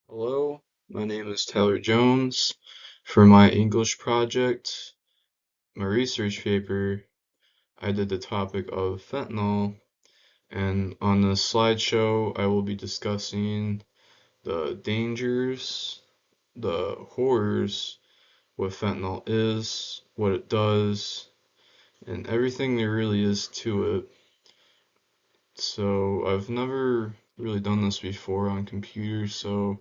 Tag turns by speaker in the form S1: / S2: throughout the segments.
S1: Hello, my name is Tyler Jones. For my English project, my research paper, I did the topic of fentanyl, and on the slideshow, I will be discussing the dangers, the horrors, what fentanyl is, what it does, and everything there really is to it. So, I've never really done this before on computers, so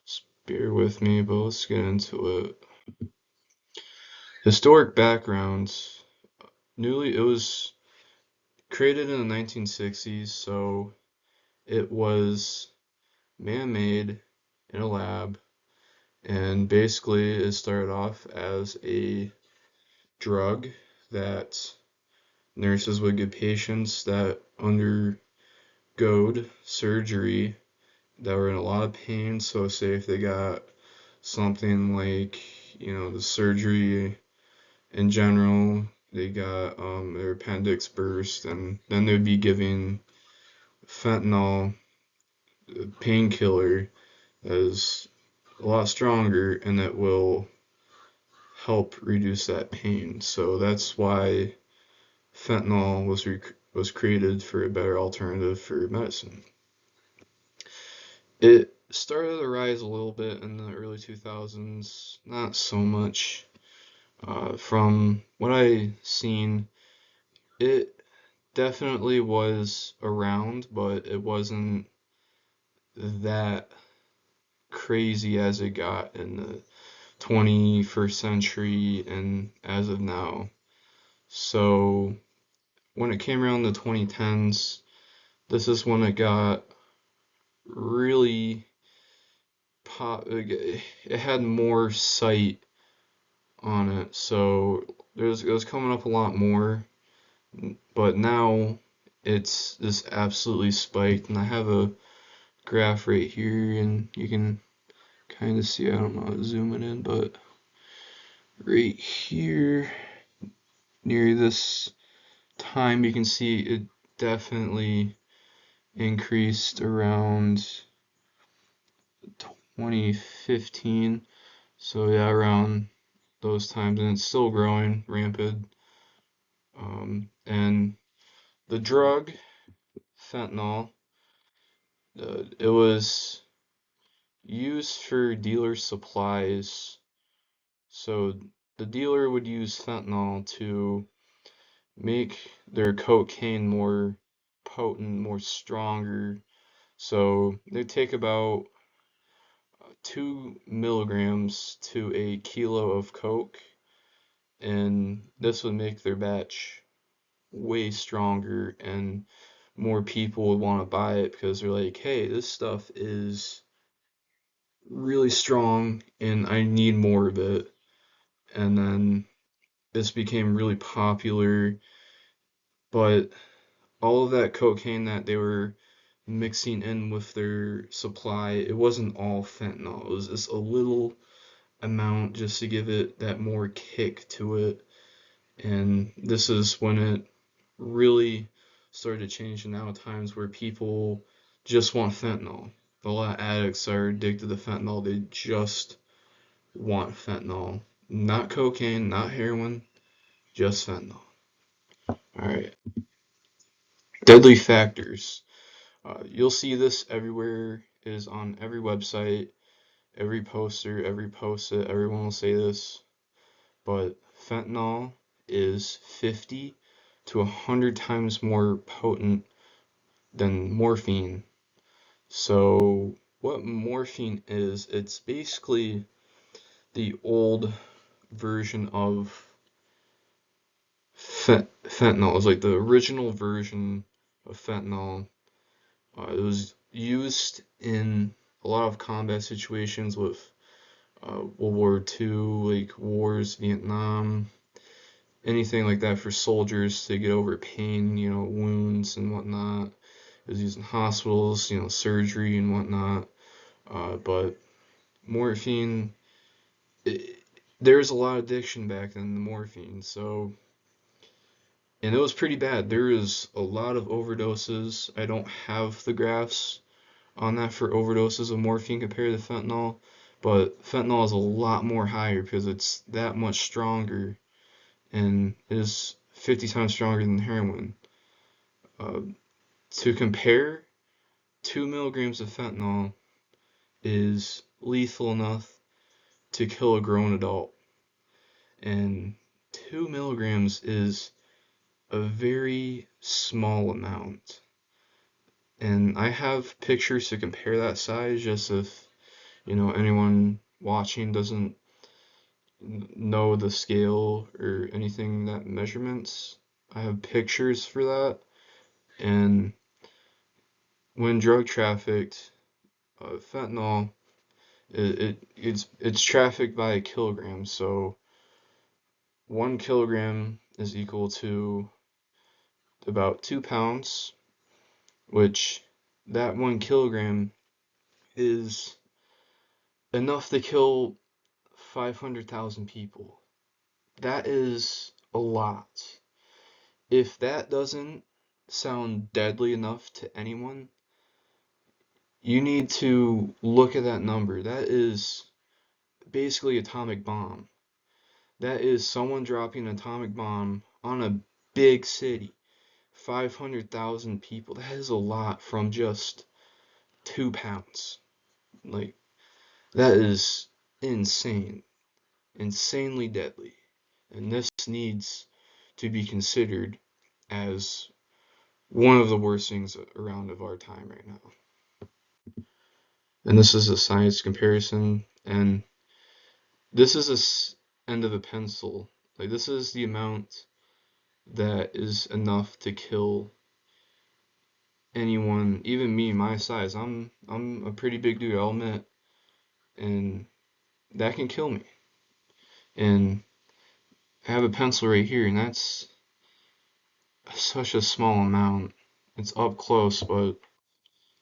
S1: just bear with me, but let's get into it. Historic background. It was created in the 1960s, so it was man-made in a lab, and basically it started off as a drug that nurses would give patients that undergoed surgery that were in a lot of pain. So say if they got something like, the surgery in general, they got their appendix burst, and then they'd be giving fentanyl, a painkiller, that is a lot stronger and that will help reduce that pain. So that's why fentanyl was created for a better alternative for medicine. It started to rise a little bit in the early 2000s, not so much. From what I seen, it definitely was around, but it wasn't that crazy as it got in the 21st century and as of now. So when it came around the 2010s, this is when it got really it had more sight on it. So it was coming up a lot more, but now it's just absolutely spiked. And I have a graph right here, and you can kind of see, I don't know, zoom it in, but right here near this time, you can see it definitely increased around 2015. So yeah, around those times, and it's still growing rampant. And the drug fentanyl, it was used for dealer supplies. So the dealer would use fentanyl to make their cocaine more potent, more stronger. So they take about 2 milligrams to a kilo of coke, and this would make their batch way stronger, and more people would want to buy it because they're like, hey, this stuff is really strong and I need more of it. And then this became really popular, but all of that cocaine that they were mixing in with their supply, it wasn't all fentanyl. It was just a little amount just to give it that more kick to it. And this is when it really started to change now times where people just want fentanyl. A lot of addicts are addicted to fentanyl. They just want fentanyl. Not cocaine, not heroin, just fentanyl. Alright. Deadly factors. You'll see this everywhere. It is on every website, every poster, every post-it. Everyone will say this. But fentanyl is 50 to 100 times more potent than morphine. So, what morphine is, it's basically the old version of fentanyl. It's like the original version of fentanyl. It was used in a lot of combat situations with World War II, like wars, Vietnam, anything like that for soldiers to get over pain, wounds and whatnot. It was used in hospitals, surgery and whatnot. But morphine, it, there was a lot of addiction back then, the morphine. So, and it was pretty bad. There is a lot of overdoses. I don't have the graphs on that for overdoses of morphine compared to fentanyl, but fentanyl is a lot more higher because it's that much stronger and is 50 times stronger than heroin. Uh, to compare, 2 milligrams of fentanyl is lethal enough to kill a grown adult, and 2 milligrams is a very small amount. And I have pictures to compare that size just if, anyone watching doesn't know the scale or anything that measurements. I have pictures for that. And when drug trafficked, fentanyl, it's trafficked by a kilogram. So 1 kilogram is equal to about 2 pounds, which that 1 kilogram is enough to kill 500,000 people. That is a lot. If that doesn't sound deadly enough to anyone, you need to look at that number. That is basically atomic bomb. That is someone dropping an atomic bomb on a big city. 500,000 people. That is a lot from just 2 pounds. Like, that is insane. Insanely deadly. And this needs to be considered as one of the worst things around of our time right now. And this is a science comparison, and this is end of a pencil. Like, this is the amount that is enough to kill anyone, even me, my size. I'm a pretty big dude, I'll admit, and that can kill me. And I have a pencil right here, and that's such a small amount. It's up close, but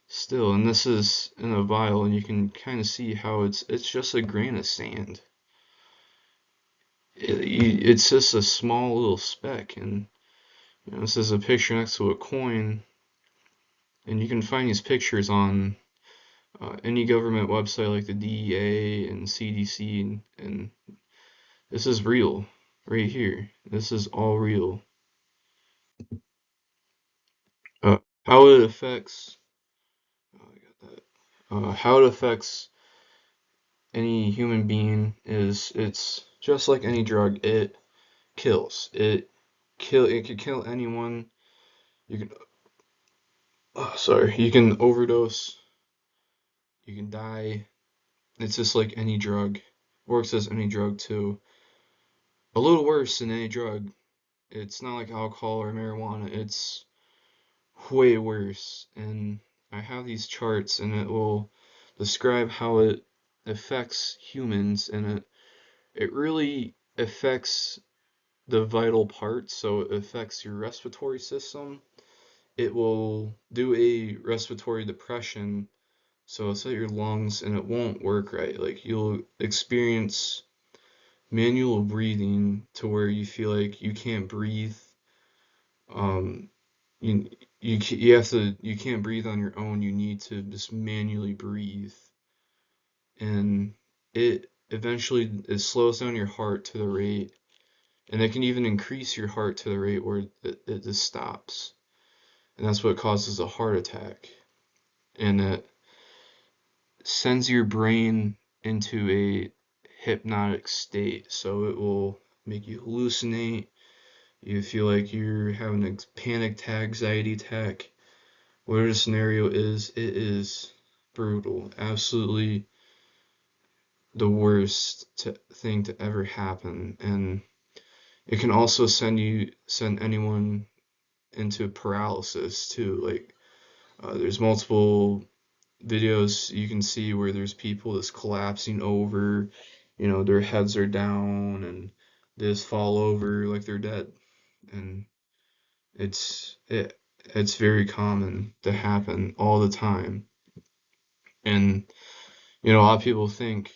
S1: still, and this is in a vial, and you can kind of see how it's just a grain of sand. It's just a small little speck, and this is a picture next to a coin, and you can find these pictures on any government website like the DEA and CDC, and this is real right here. This is all real. How it affects, oh, I got that. How it affects any human being is it's just like any drug. It kills. It can kill anyone. You can sorry, you can overdose, you can die. It's just like any drug. Works as any drug too. A little worse than any drug. It's not like alcohol or marijuana. It's way worse. And I have these charts and it will describe how it affects humans, and it really affects the vital parts. So it affects your respiratory system. It will do a respiratory depression, so it's at your lungs and it won't work right. Like, you'll experience manual breathing to where you feel like you can't breathe. Um, you can't breathe on your own. You need to just manually breathe, and it slows down your heart to the rate, and it can even increase your heart to the rate where it just stops, and that's what causes a heart attack, and it sends your brain into a hypnotic state, so it will make you hallucinate. You feel like you're having a panic attack, anxiety attack. Whatever the scenario is, it is brutal. Absolutely the worst thing to ever happen. And it can also send anyone into paralysis too. Like, there's multiple videos you can see where there's people just collapsing over, their heads are down and they just fall over like they're dead. And it's it it's very common to happen all the time. And a lot of people think,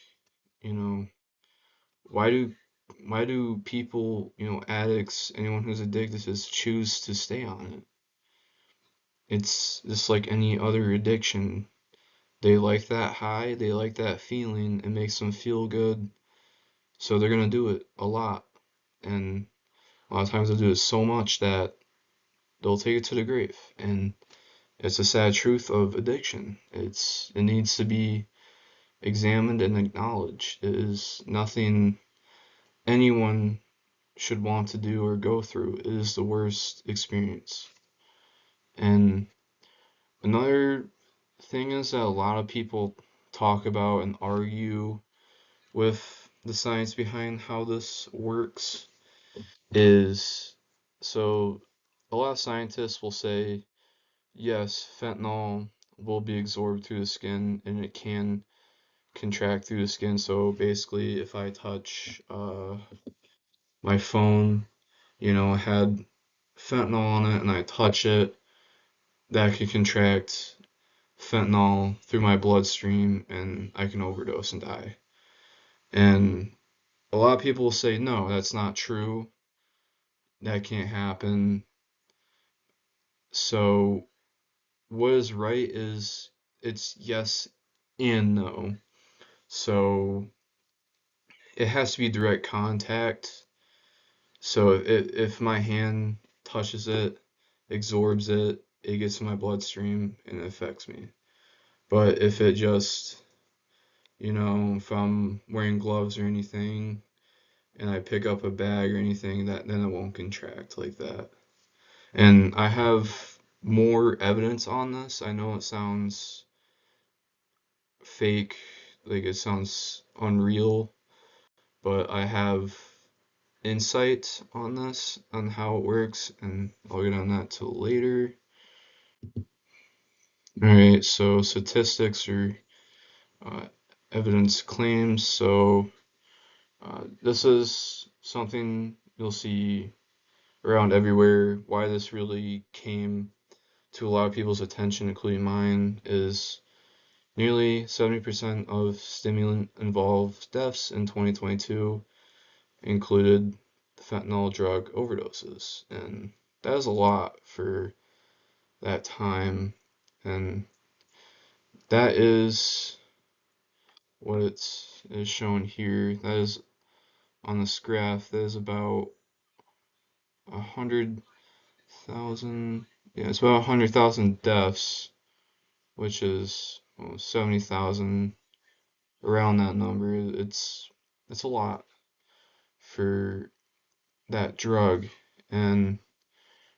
S1: you know, why do people, addicts, anyone who's addicted, just choose to stay on it? It's just like any other addiction. They like that high, they like that feeling. It makes them feel good, so they're gonna do it a lot. And a lot of times they'll do it so much that they'll take it to the grave. And it's a sad truth of addiction. It needs to be examined and acknowledged. It is nothing anyone should want to do or go through. It is the worst experience. And another thing is that a lot of people talk about and argue with the science behind how this works is so a lot of scientists will say, yes, fentanyl will be absorbed through the skin and it can contract through the skin. So basically, if I touch my phone, had fentanyl on it and I touch it, that could contract fentanyl through my bloodstream and I can overdose and die. And a lot of people say, no, that's not true. That can't happen. So what is right is it's yes and no. So it has to be direct contact. So if my hand touches it, absorbs it, it gets in my bloodstream and it affects me. But if it just, if I'm wearing gloves or anything and I pick up a bag or anything, that then it won't contract like that. And I have more evidence on this. I know it sounds fake, like it sounds unreal, but I have insight on this, on how it works, and I'll get on that till later. Alright, so statistics or uh, evidence claims. So this is something you'll see around everywhere. Why this really came to a lot of people's attention, including mine, is nearly 70% of stimulant-involved deaths in 2022 included fentanyl drug overdoses. And that is a lot for that time. And that is what is shown here. That is on this graph. That is about 100,000. Yeah, it's about 100,000 deaths, which is 70,000, around that number. It's a lot for that drug. And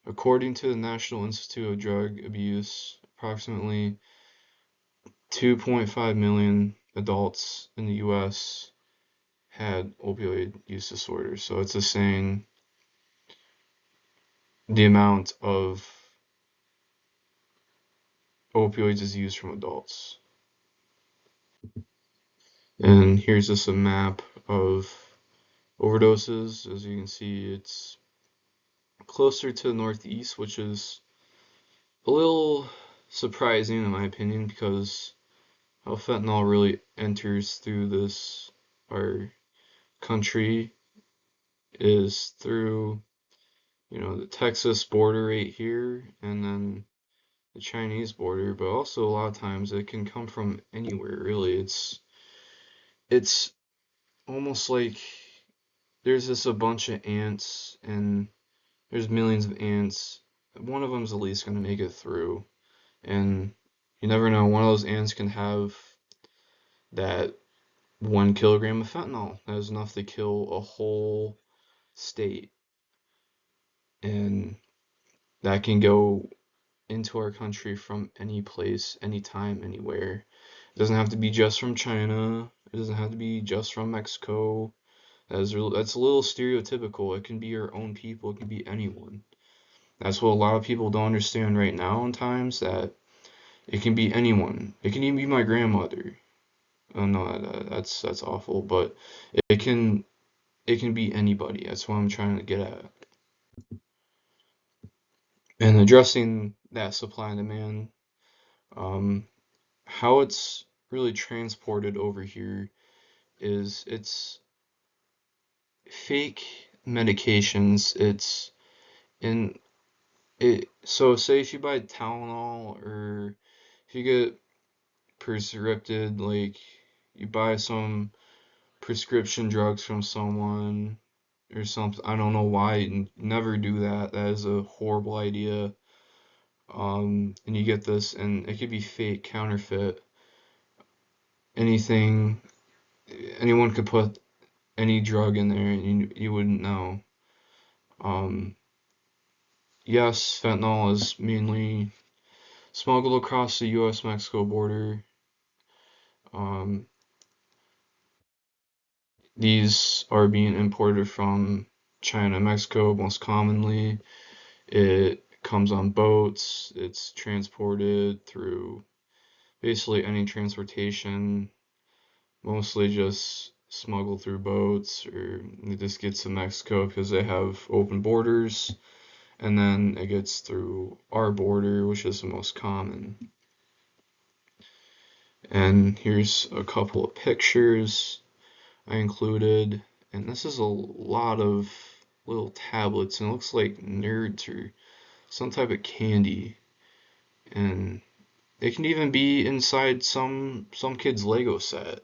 S1: according to the National Institute of Drug Abuse, approximately 2.5 million adults in the US had opioid use disorder. So it's just saying the amount of opioids is used from adults. And here's just a map of overdoses. As you can see, it's closer to the northeast, which is a little surprising in my opinion because how fentanyl really enters through our country is through, the Texas border right here and then the Chinese border, but also a lot of times it can come from anywhere really. It's almost like there's just a bunch of ants and there's millions of ants. One of them's at least going to make it through. And you never know, one of those ants can have that 1 kilogram of fentanyl. That is enough to kill a whole state. And that can go into our country from any place, anytime, anywhere. It doesn't have to be just from China. It doesn't have to be just from Mexico. That's a little stereotypical. It can be your own people. It can be anyone. That's what a lot of people don't understand right now in times, that it can be anyone. It can even be my grandmother. Oh no, that's awful, but it can it can be anybody. That's what I'm trying to get at. And addressing that supply and demand, um, how it's really transported over here is it's fake medications. It's in it. So say if you buy Tylenol or if you get prescripted, like you buy some prescription drugs from someone or something. I don't know why. Never do that. That is a horrible idea. And you get this, and it could be fake, counterfeit, anything. Anyone could put any drug in there, and you wouldn't know. Um, yes, fentanyl is mainly smuggled across the U.S.-Mexico border. Um, these are being imported from China and Mexico most commonly. It comes on boats, it's transported through basically any transportation, mostly just smuggled through boats, or it just gets to Mexico because they have open borders, and then it gets through our border, which is the most common. And here's a couple of pictures I included, and this is a lot of little tablets, and it looks like nerds or some type of candy, and it can even be inside some kid's Lego set.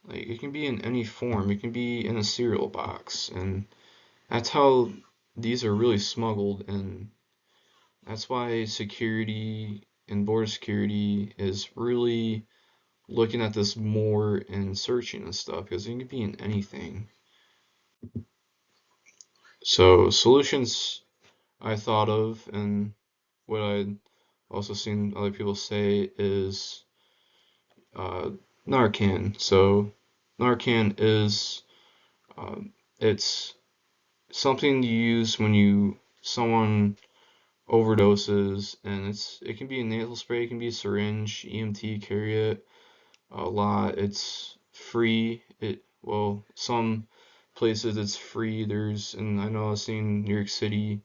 S1: Like it can be in any form. It can be in a cereal box, and that's how these are really smuggled, and that's why security and border security is really looking at this more and searching and stuff because it can be in anything. So solutions I thought of and what I'd also seen other people say is uh, Narcan. So Narcan is it's something you use when someone overdoses, and it can be a nasal spray, it can be a syringe, EMT carry it a lot. It's free. Some places it's free. And I know I've seen New York City,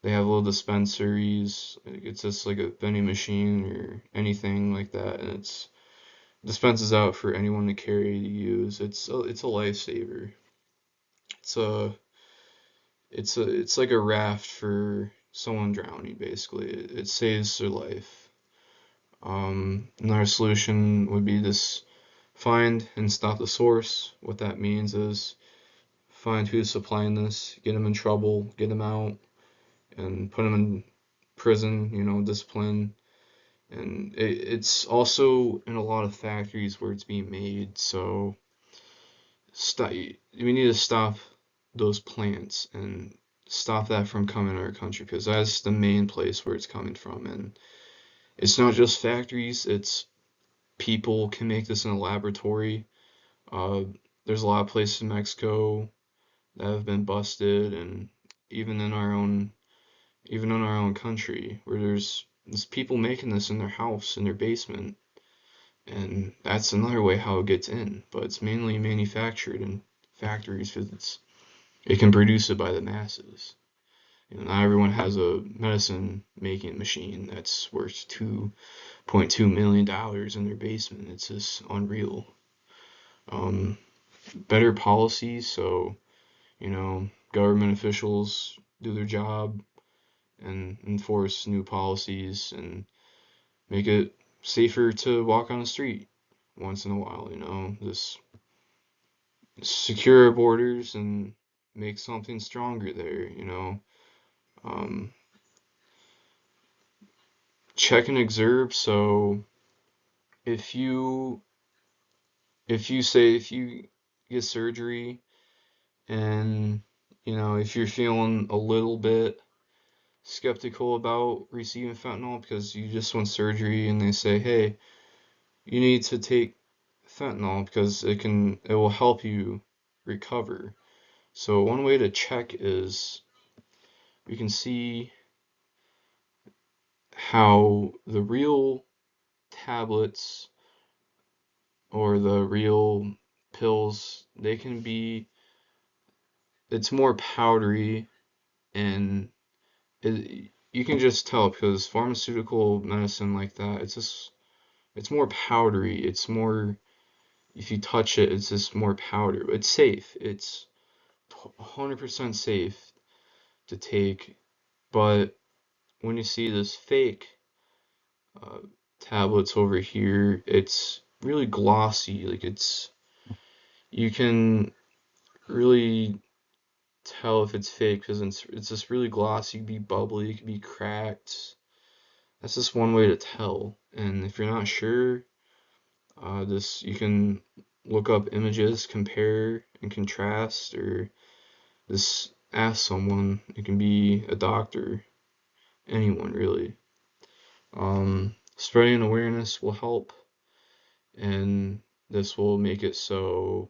S1: they have little dispensaries. It's just like a vending machine or anything like that, and it's dispenses out for anyone to carry to use. It's a lifesaver. It's a it's like a raft for someone drowning basically. It saves their life. Another solution would be this find and stop the source. What that means is find who's supplying this, get them in trouble, get them out, and put them in prison, discipline. And it's also in a lot of factories where it's being made, so we need to stop those plants and stop that from coming to our country because that's the main place where it's coming from. And it's not just factories, it's people can make this in a laboratory. Uh, there's a lot of places in Mexico that have been busted, and even in our own even in our own country where there's people making this in their house in their basement, and that's another way how it gets in. But it's mainly manufactured in factories because it can produce it by the masses. Not everyone has a medicine making machine that's worth $2.2 million in their basement. It's just unreal. Um, Better policies so government officials do their job and enforce new policies and make it safer to walk on the street once in a while. Just secure our borders and make something stronger there. Um, Check and observe. So if you if you get surgery and if you're feeling a little bit skeptical about receiving fentanyl because you just went surgery and they say, hey, you need to take fentanyl because it will help you recover. So one way to check is we can see how the real tablets or the real pills, it's more powdery, and you can just tell because pharmaceutical medicine like that, it's more powdery. It's more, if you touch it, it's just more powder. It's safe. It's 100% safe to take, but when you see this fake, uh, tablets over here. It's really glossy. Like you can really tell if it's fake because it's just really glossy. It can be bubbly. It can be cracked. That's just one way to tell. And if you're not sure, this you can look up images, compare and contrast, or just ask someone. It can be a doctor, anyone really. Spreading awareness will help, and this will make it so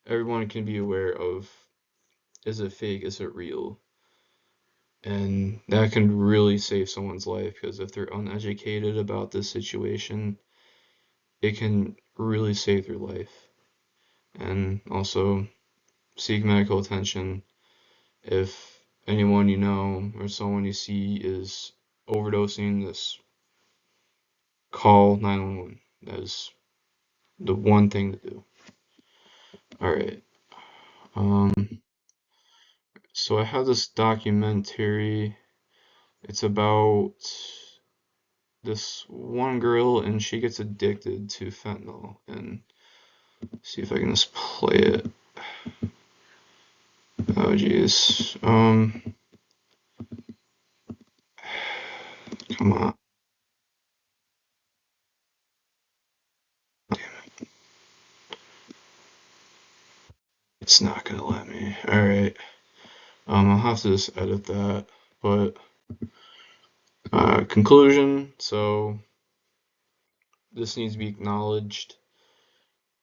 S1: everyone can be aware of, is it fake, is it real? And that can really save someone's life because if they're uneducated about this situation, it can really save their life. And also seek medical attention if anyone you know or someone you see is overdosing. This call 911. That is the one thing to do. All right. Um, so I have this documentary. It's about this one girl and she gets addicted to fentanyl. And see if I can just play it. Oh geez. Come on. It's not gonna let me. All right. I'll have to just edit that. But conclusion. So this needs to be acknowledged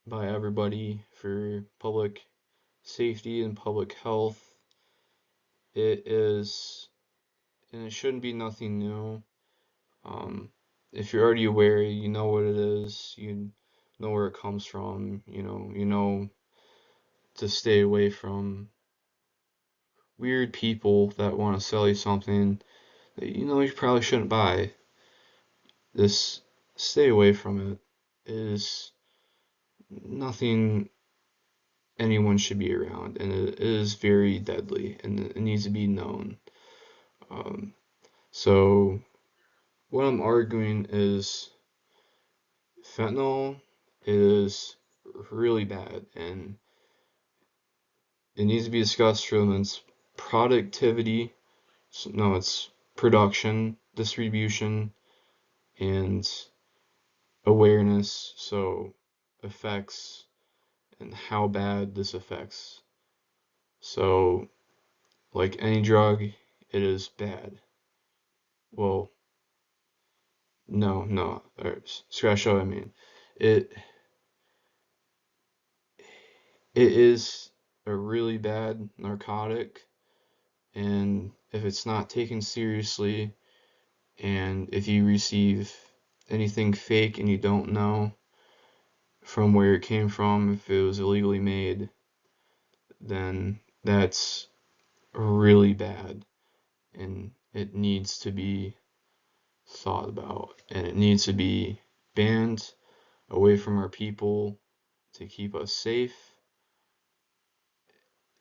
S1: by everybody for public safety and public health. It is, and it shouldn't be nothing new. Um, if you're already aware, you know what it is. You know where it comes from. You know to stay away from weird people that want to sell you something that you know you probably shouldn't buy. This stay away from it. It is nothing anyone should be around, and it is very deadly, and it needs to be known. Um, so what I'm arguing is fentanyl is really bad, and it needs to be discussed from its productivity. No, it's production, distribution, and awareness. So effects and how bad this affects. So like any drug, it is bad. Well, no, scratch what I mean. It it is a really bad narcotic, and if it's not taken seriously, and if you receive anything fake and you don't know from where it came from, if it was illegally made, then that's really bad, and it needs to be thought about, and it needs to be banned away from our people to keep us safe,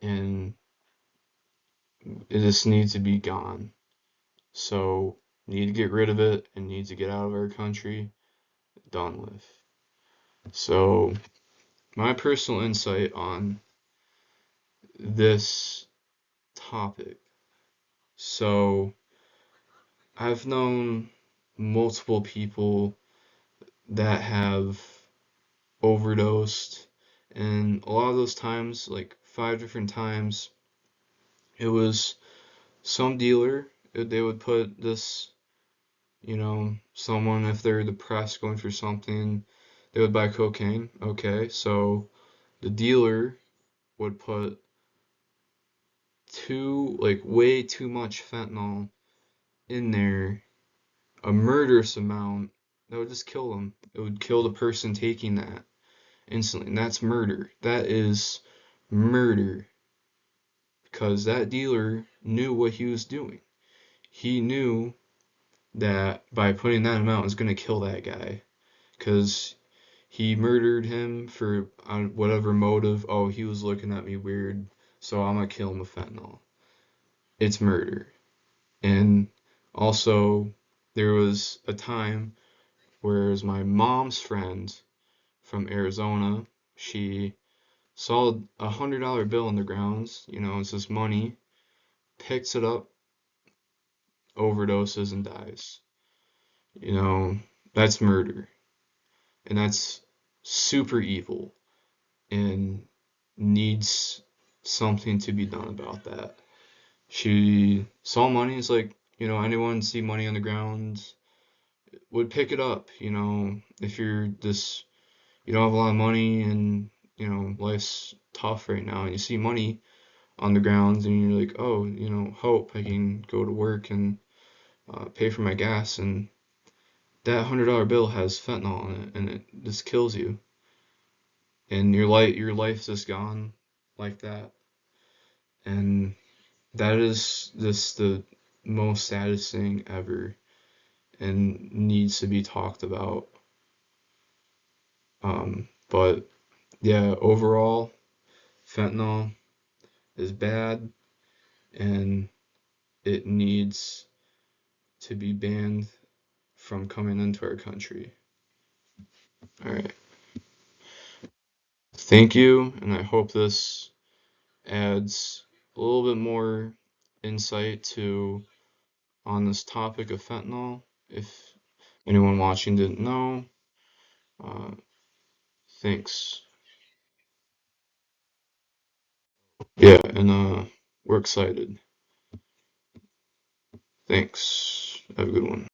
S1: and it just needs to be gone. So, need to get rid of it and needs to get out of our country, done with. So, my personal insight on this topic. So, I've known multiple people that have overdosed, and a lot of those times, like 5 different times, it was some dealer. They would put this, someone, if they're depressed going through something, they would buy cocaine. Okay, so the dealer would put like way too much fentanyl in there, a murderous amount that would just kill them. It would kill the person taking that instantly. And that's murder. That is murder because that dealer knew what he was doing. He knew that by putting that amount, it was going to kill that guy because he murdered him for whatever motive. Oh, he was looking at me weird, so I'm gonna kill him with fentanyl. It's murder. And also, there was a time Whereas my mom's friend from Arizona, she saw $100 bill on the grounds, it's this money, picks it up, overdoses, and dies. You know, that's murder. And that's super evil and needs something to be done about that. She saw money, it's like, anyone see money on the ground would pick it up, if you're this, you don't have a lot of money and, life's tough right now and you see money on the ground and you're like, oh, hope I can go to work and pay for my gas, and that $100 bill has fentanyl in it and it just kills you and your life's just gone like that. And that is just the most saddest thing ever and needs to be talked about. But yeah, overall, fentanyl is bad and it needs to be banned from coming into our country. All right. Thank you, and I hope this adds a little bit more insight to on this topic of fentanyl. If anyone watching didn't know, uh, thanks. Yeah, and we're excited. Thanks. Have a good one.